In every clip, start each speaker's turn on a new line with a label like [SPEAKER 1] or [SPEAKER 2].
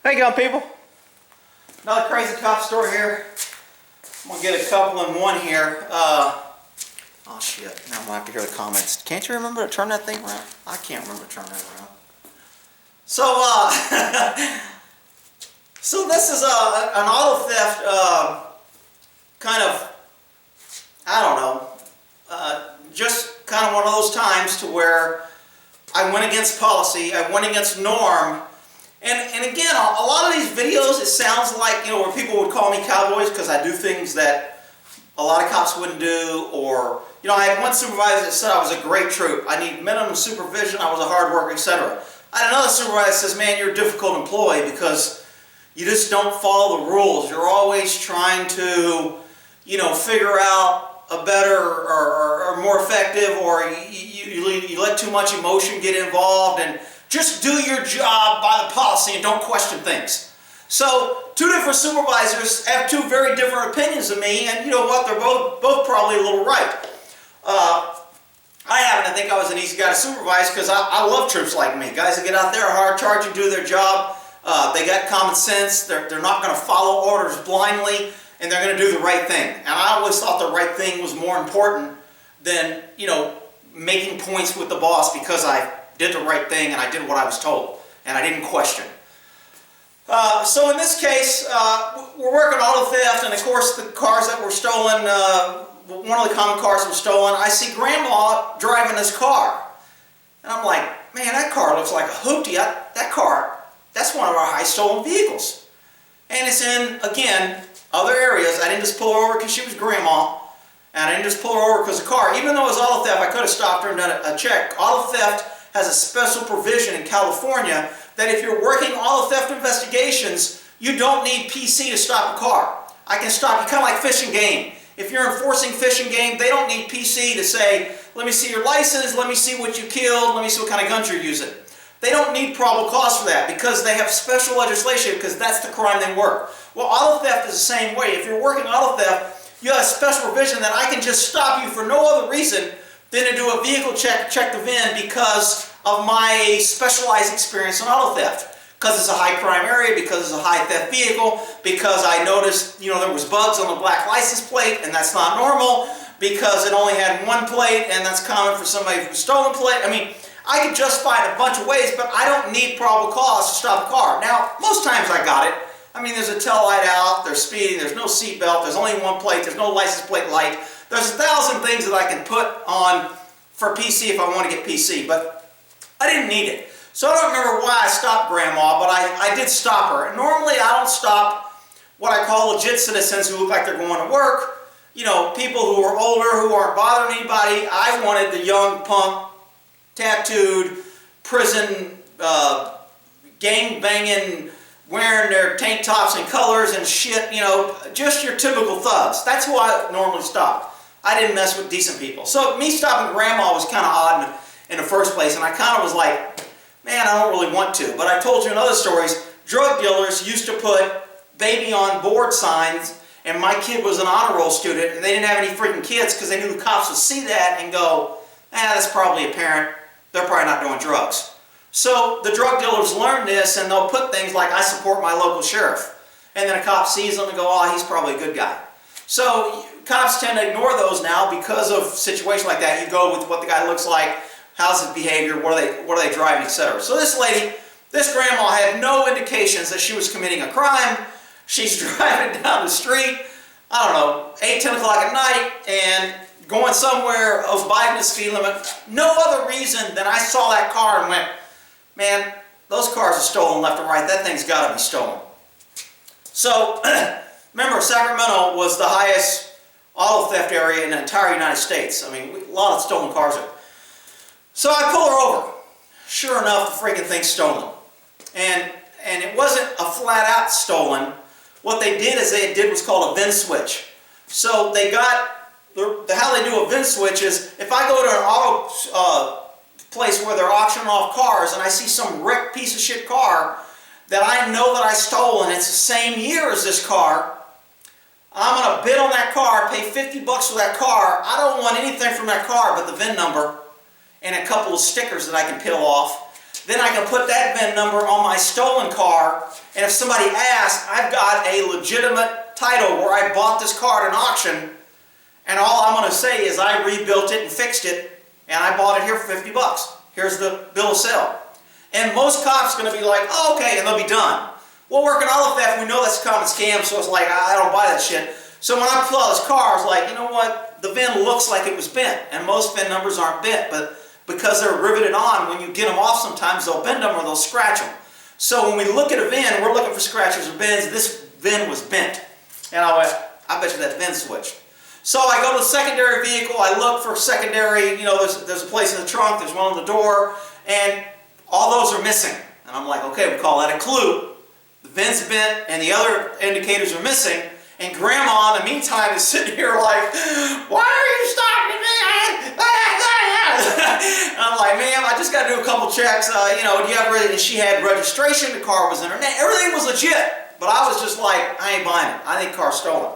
[SPEAKER 1] How you going, people? Another crazy cop story here. I'm gonna get a couple in one here. Oh shit! Now I'm gonna have to hear the comments. Can't you remember to turn that thing around? I can't remember to turn that around. So, so this is an auto theft kind of, I don't know, just kind of one of those times to where I went against policy, I went against norm. And again, a lot of these videos, it sounds like, you know, where people would call me cowboys because I do things that a lot of cops wouldn't do, or, you know, I had one supervisor that said I was a great troop. I need minimum supervision, I was a hard worker, etc. I had another supervisor that says, man, you're a difficult employee because you just don't follow the rules. You're always trying to, you know, figure out a better or more effective, or you let too much emotion get involved, and just do your job by the policy and don't question things. So, two different supervisors have two very different opinions of me, and you know what? They're both probably a little right. I happen to think I was an easy guy to supervise because I love troops like me. Guys that get out there are hard charging, do their job. They got common sense. They're not going to follow orders blindly, and they're going to do the right thing. And I always thought the right thing was more important than, you know, making points with the boss because I did the right thing and I did what I was told and I didn't question. So in this case, we're working auto theft, and of course the cars that were stolen, one of the common cars that was stolen, I see Grandma driving this car. And I'm like, man, that car looks like a hoopty. That car, that's one of our high stolen vehicles. And it's in, again, other areas. I didn't just pull her over because she was Grandma, and I didn't just pull her over because of the car. Even though it was auto theft, I could have stopped her and done a check. Auto theft has a special provision in California that if you're working auto theft investigations, you don't need PC to stop a car. I can stop you, kind of like Fish and Game. If you're enforcing Fish and Game, they don't need PC to say, let me see your license, let me see what you killed, let me see what kind of guns you're using. They don't need probable cause for that because they have special legislation because that's the crime they work. Well, auto theft is the same way. If you're working auto theft, you have a special provision that I can just stop you for no other reason than to do a vehicle check the VIN because of my specialized experience in auto theft. Because it's a high crime area, because it's a high theft vehicle, because I noticed, you know, there was bugs on the black license plate and that's not normal, because it only had one plate and that's common for somebody with a stolen plate. I mean, I could justify it a bunch of ways, but I don't need probable cause to stop a car. Now, most times I got it. I mean, there's a tail light out, there's speeding, there's no seat belt, there's only one plate, there's no license plate light. There's 1,000 things that I can put on for PC if I want to get PC, but I didn't need it. So I don't remember why I stopped Grandma, but I did stop her. And normally I don't stop what I call legit citizens who look like they're going to work. You know, people who are older, who aren't bothering anybody. I wanted the young punk, tattooed, prison, gang-banging, wearing their tank tops and colors and shit, you know, just your typical thugs. That's who I normally stop. I didn't mess with decent people. So me stopping Grandma was kind of odd in the first place, and I kind of was like, man, I don't really want to. But I told you in other stories, drug dealers used to put baby on board signs, and my kid was an honor roll student, and they didn't have any freaking kids because they knew the cops would see that and go, that's probably a parent. They're probably not doing drugs. So the drug dealers learn this, and they'll put things like, I support my local sheriff. And then a cop sees them and go, oh, he's probably a good guy. So cops tend to ignore those now because of situations like that. You go with what the guy looks like, how's his behavior, what are they driving, etc. So this lady, this Grandma, had no indications that she was committing a crime. She's driving down the street, I don't know, 8, 10 o'clock at night, and going somewhere abiding the speed limit. No other reason than I saw that car and went, man, those cars are stolen left and right. That thing's got to be stolen. So, remember, Sacramento was the highest auto theft area in the entire United States. I mean, a lot of stolen cars are. So I pull her over. Sure enough, the freaking thing's stolen. And it wasn't a flat-out stolen. What they did is they did what's called a VIN switch. So they got, how they do a VIN switch is, if I go to an auto place where they're auctioning off cars and I see some wrecked piece of shit car that I know that I stole and it's the same year as this car, I'm going to bid on that car, pay $50 for that car. I don't want anything from that car but the VIN number and a couple of stickers that I can peel off. then I can put that VIN number on my stolen car, and if somebody asks, I've got a legitimate title where I bought this car at an auction, and all I'm going to say is I rebuilt it and fixed it, and I bought it here for 50 bucks. Here's the bill of sale. And most cops are going to be like, oh, okay, and they'll be done. Well, working auto theft, we know that's a common scam, so it's like, I don't buy that shit. So when I pull out this car, I was like, you know what? The VIN looks like it was bent, and most VIN numbers aren't bent, but because they're riveted on, when you get them off sometimes, they'll bend them or they'll scratch them. So when we look at a VIN, we're looking for scratches or bends. This VIN was bent. And I went, I bet you that VIN switched. So I go to the secondary vehicle, I look for secondary, you know, there's a place in the trunk, there's one on the door, and all those are missing. And I'm like, okay, we call that a clue. The VIN's bent and the other indicators are missing. And Grandma, in the meantime, is sitting here like, why are you stopping me? And I'm like, ma'am, I just got to do a couple checks. You know, do you have and she had registration, the car was in her name, everything was legit. But I was just like, I ain't buying it. I think the car's stolen.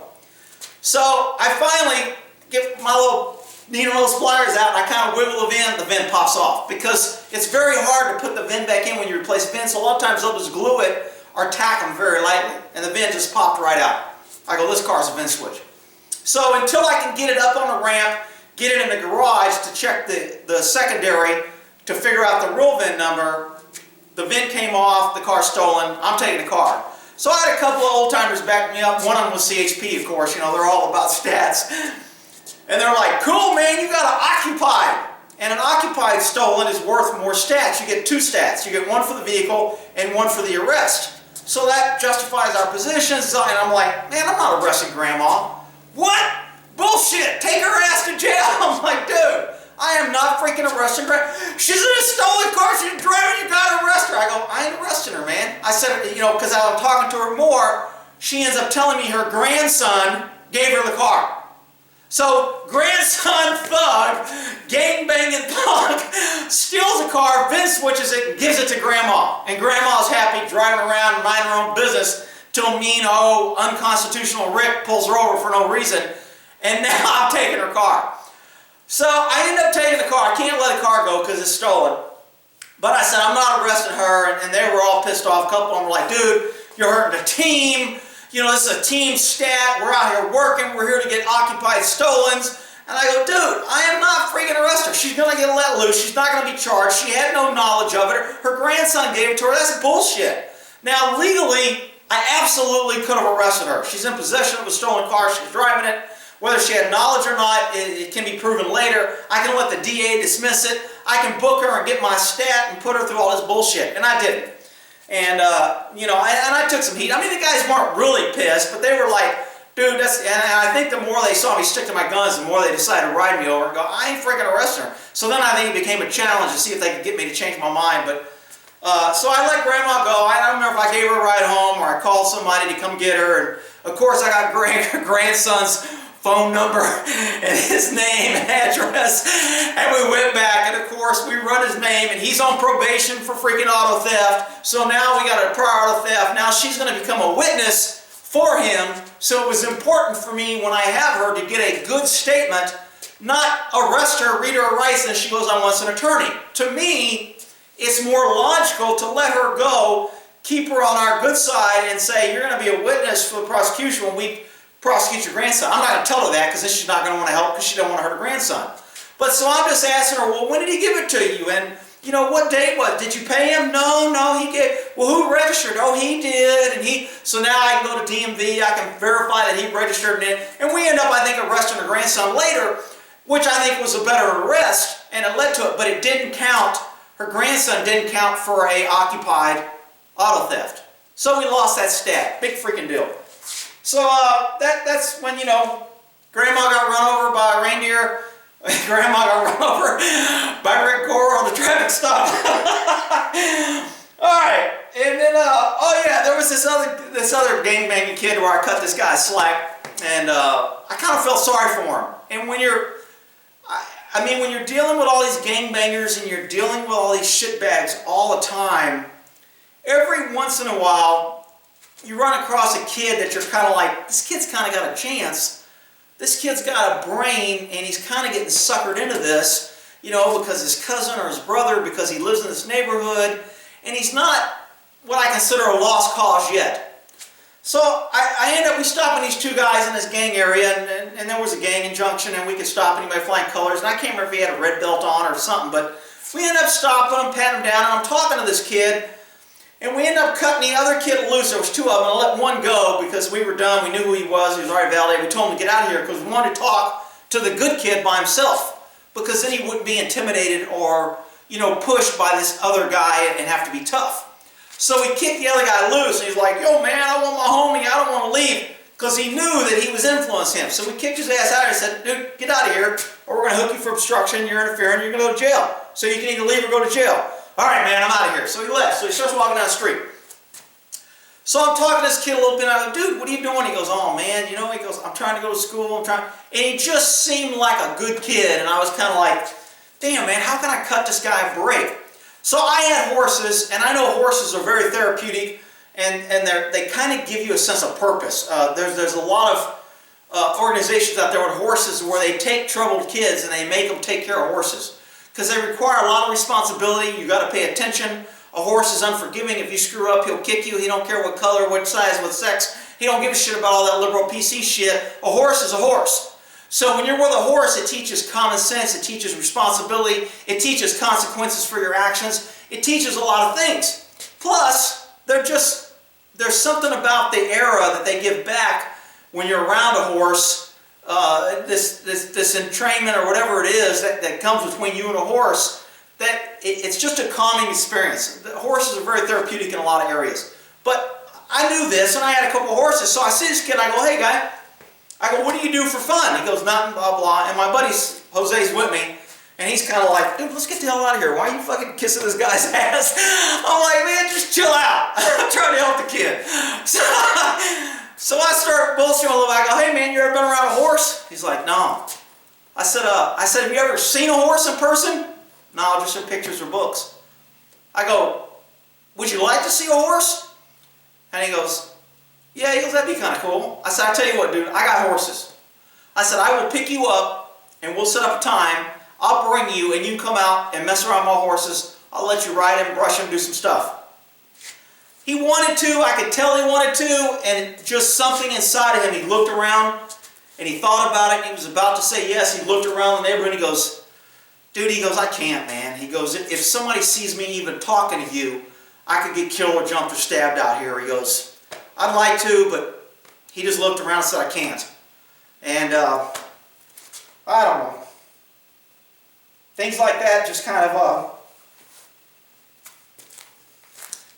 [SPEAKER 1] So I finally get my little needle nose pliers out, and I kind of wiggle the VIN pops off. Because it's very hard to put the VIN back in when you replace VIN, so a lot of times they'll just glue it or tack them very lightly, and the VIN just popped right out. I go, this car's a VIN switch. So until I can get it up on the ramp, get it in the garage to check the secondary to figure out the real VIN number, the VIN came off, the car's stolen, I'm taking the car. So I had a couple of old-timers back me up. One of them was CHP, of course. You know, they're all about stats. And they're like, cool, man, you got an occupied. And an occupied stolen is worth more stats. You get two stats. You get one for the vehicle and one for the arrest. So that justifies our positions. And I'm like, man, I'm not arresting Grandma. What? Bullshit. Take her ass to jail. I'm like, dude, I am not freaking arresting Grandma. She's in a stolen car. She's driving. You got to arrest her. I go, I ain't arresting her, man. I said, you know, because I'm talking to her more, she ends up telling me her grandson gave her the car. So, grandson thug, gang-banging thug, steals a car, VIN switches it, and gives it to Grandma. And Grandma's happy, driving around and minding her own business, till mean, unconstitutional Rick pulls her over for no reason. And now I'm taking her car. So, I end up taking the car. I can't let the car go because it's stolen. But I said, I'm not arresting her, and they were all pissed off. A couple of them were like, dude, you're hurting the team. You know, this is a team stat. We're out here working. We're here to get occupied stolens. And I go, dude, I am not freaking arrest her. She's going to get let loose. She's not going to be charged. She had no knowledge of it. Her grandson gave it to her. That's bullshit. Now, legally, I absolutely could have arrested her. She's in possession of a stolen car. She's driving it. Whether she had knowledge or not, it can be proven later. I can let the DA dismiss it. I can book her and get my stat and put her through all this bullshit. And I didn't. And, you know, and I took some heat. I mean, the guys weren't really pissed, but they were like, dude, that's, and I think the more they saw me stick to my guns, the more they decided to ride me over and go, I ain't freaking arresting her. So then I think it became a challenge to see if they could get me to change my mind. But, so I let Grandma go. I don't remember if I gave her a ride home or I called somebody to come get her. And, of course, I got grandson's phone number and his name and address, and we went back, and of course we run his name, and he's on probation for freaking auto theft, so now we got a prior auto theft. Now she's going to become a witness for him, so it was important for me when I have her to get a good statement, not arrest her, read her rights, and she goes, I want an attorney. To me, it's more logical to let her go, keep her on our good side, and say, you're going to be a witness for the prosecution when we prosecute your grandson. I'm not going to tell her that because then she's not going to want to help because she don't want to hurt her grandson. But so I'm just asking her, well, when did he give it to you? And, you know, what date was? Did you pay him? No, he gave. Well, who registered? Oh, he did. And so now I can go to DMV. I can verify that he registered it. And we end up, I think, arresting her grandson later, which I think was a better arrest, and it led to it. But it didn't count. Her grandson didn't count for a occupied auto theft. So we lost that stat. Big freaking deal. So that's when, you know, Grandma got run over by a reindeer. Grandma got run over by Rick Gore on the traffic stop. All right, and then oh yeah, there was this other gangbanging kid where I cut this guy slack, and I kind of felt sorry for him. And when I mean, when you're dealing with all these gangbangers and you're dealing with all these shitbags all the time, every once in a while, you run across a kid that you're kind of like, this kid's kind of got a chance. This kid's got a brain, and he's kind of getting suckered into this. you know, because his cousin or his brother, because he lives in this neighborhood, and he's not what I consider a lost cause yet. So I end up, we stopping these two guys in this gang area, and there was a gang injunction, and we could stop anybody flying colors, and I can't remember if he had a red belt on or something, but we end up stopping him, patting him down, and I'm talking to this kid, and we end up cutting the other kid loose. There was two of them, and I let one go because we were done. We knew who he was already validated. We told him to get out of here because we wanted to talk to the good kid by himself, because then he wouldn't be intimidated or, you know, pushed by this other guy and have to be tough. So we kicked the other guy loose, and he's like, yo man, I want my homie, I don't want to leave, because he knew that he was influencing him. So we kicked his ass out and said, dude, get out of here, or we're going to hook you for obstruction, you're interfering, you're going to go to jail. So you can either leave or go to jail. All right, man, I'm out of here. So he left. So he starts walking down the street. So I'm talking to this kid a little bit, and I go, dude, what are you doing? He goes, oh man, you know, he goes, I'm trying to go to school, and he just seemed like a good kid, and I was kind of like, damn man, how can I cut this guy a break? So I had horses, and I know horses are very therapeutic, and they kind of give you a sense of purpose. There's a lot of organizations out there with horses where they take troubled kids and they make them take care of horses, because they require a lot of responsibility. You got to pay attention. A horse is unforgiving. If you screw up, he'll kick you. He don't care what color, what size, what sex. He don't give a shit about all that liberal PC shit. A horse is a horse. So when you're with a horse, it teaches common sense, it teaches responsibility, it teaches consequences for your actions, it teaches a lot of things. Plus, there's something about the era that they give back when you're around a horse, this entrainment or whatever it is that comes between you and a horse, that it's just a calming experience. The horses are very therapeutic in a lot of areas. But I knew this, and I had a couple of horses, so I see this kid, I go, hey guy, I go, what do you do for fun? He goes, nothing, blah, blah. And my buddy, Jose's with me, and he's kind of like, dude, let's get the hell out of here. Why are you fucking kissing this guy's ass? I'm like, man, just chill out. I'm trying to help the kid. So I start bullshitting a little bit. I go, hey man, you ever been around a horse? He's like, no. I said, have you ever seen a horse in person? No, just in pictures or books. I go, would you like to see a horse? And he goes, yeah, he goes, that'd be kind of cool. I said, I tell you what, dude, I got horses. I said, I will pick you up and we'll set up a time. I'll bring you and you come out and mess around my horses. I'll let you ride them, brush them, do some stuff. He wanted to, I could tell he wanted to, and just something inside of him, he looked around and he thought about it and he was about to say yes. He looked around the neighborhood and he goes, dude, he goes, I can't, man. He goes, if somebody sees me even talking to you, I could get killed or jumped or stabbed out here. He goes, I'd like to, but he just looked around and said, I can't. And I don't know. Things like that just kind of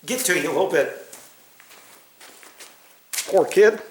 [SPEAKER 1] get to you a little bit. Poor kid.